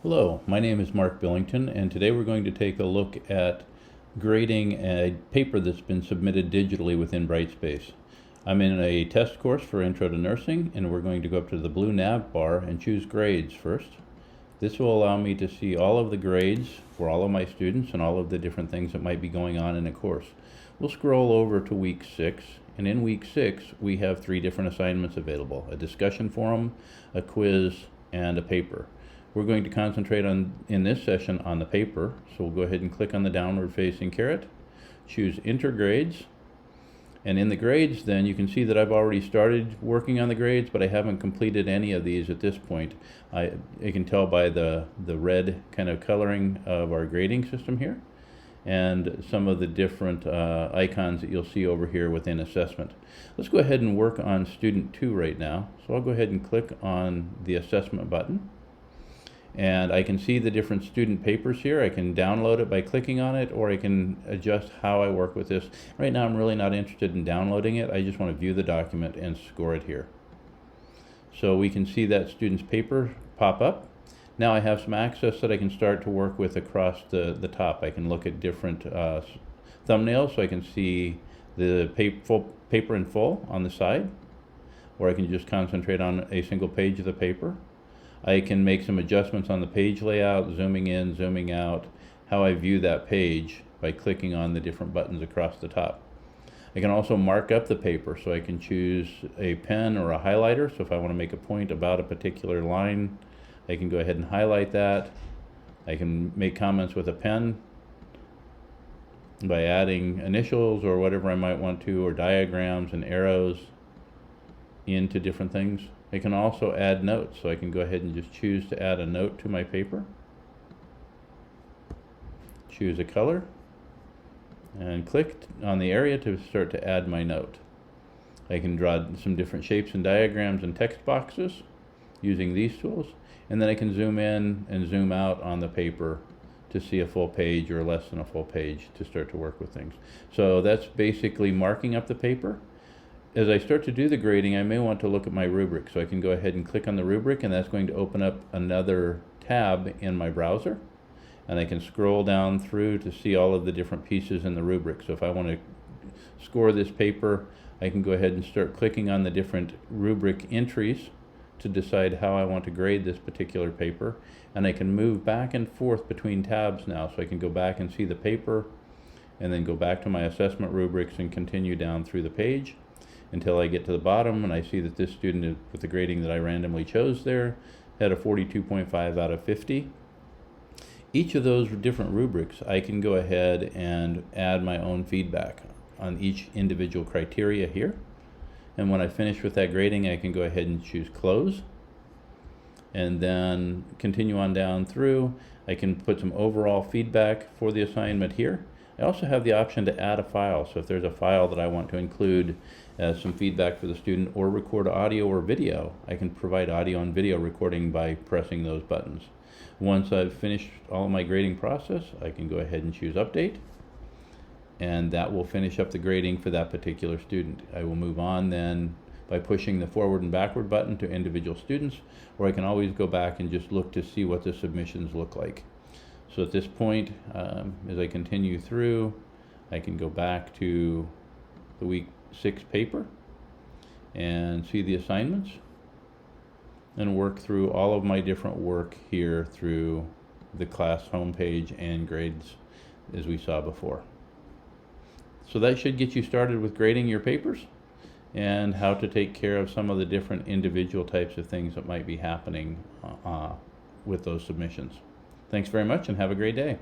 Hello, my name is Mark Billington, and today we're going to take a look at grading a paper that's been submitted digitally within Brightspace. I'm in a test course for Intro to Nursing, and we're going to go up to the blue nav bar and choose Grades first. This will allow me to see all of the grades for all of my students and all of the different things that might be going on in a course. We'll scroll over to week 6, and in week 6 we have 3 different assignments available: a discussion forum, a quiz, and a paper. We're going to concentrate in this session on the paper, so we'll go ahead and click on the downward facing caret, choose Enter Grades, and in the grades then you can see that I've already started working on the grades, but I haven't completed any of these at this point. You can tell by the red kind of coloring of our grading system here, and some of the different icons that you'll see over here within assessment. Let's go ahead and work on student 2 right now. So I'll go ahead and click on the assessment button. And I can see the different student papers here. I can download it by clicking on it, or I can adjust how I work with this. Right now I'm really not interested in downloading it. I just want to view the document and score it here. So we can see that student's paper pop up. Now I have some access that I can start to work with across the top. I can look at different thumbnails, so I can see the paper in full on the side, or I can just concentrate on a single page of the paper. I can make some adjustments on the page layout, zooming in, zooming out, how I view that page by clicking on the different buttons across the top. I can also mark up the paper, so I can choose a pen or a highlighter. So if I want to make a point about a particular line, I can go ahead and highlight that. I can make comments with a pen by adding initials or whatever I might want to, or diagrams and arrows into different things. I can also add notes, so I can go ahead and just choose to add a note to my paper. Choose a color and click on the area to start to add my note. I can draw some different shapes and diagrams and text boxes using these tools, and then I can zoom in and zoom out on the paper to see a full page or less than a full page to start to work with things. So that's basically marking up the paper. As I start to do the grading, I may want to look at my rubric, so I can go ahead and click on the rubric, and that's going to open up another tab in my browser, and I can scroll down through to see all of the different pieces in the rubric. So if I want to score this paper, I can go ahead and start clicking on the different rubric entries to decide how I want to grade this particular paper, and I can move back and forth between tabs now, so I can go back and see the paper and then go back to my assessment rubrics and continue down through the page until I get to the bottom and I see that this student, with the grading that I randomly chose there, had a 42.5 out of 50. Each of those different rubrics, I can go ahead and add my own feedback on each individual criteria here. And when I finish with that grading, I can go ahead and choose Close, and then continue on down through. I can put some overall feedback for the assignment here. I also have the option to add a file, so if there's a file that I want to include as some feedback for the student, or record audio or video, I can provide audio and video recording by pressing those buttons. Once I've finished all of my grading process, I can go ahead and choose Update, and that will finish up the grading for that particular student. I will move on then by pushing the forward and backward button to individual students, or I can always go back and just look to see what the submissions look like. So at this point, as I continue through, I can go back to the week 6 paper and see the assignments and work through all of my different work here through the class homepage and grades as we saw before. So that should get you started with grading your papers and how to take care of some of the different individual types of things that might be happening with those submissions. Thanks very much and have a great day.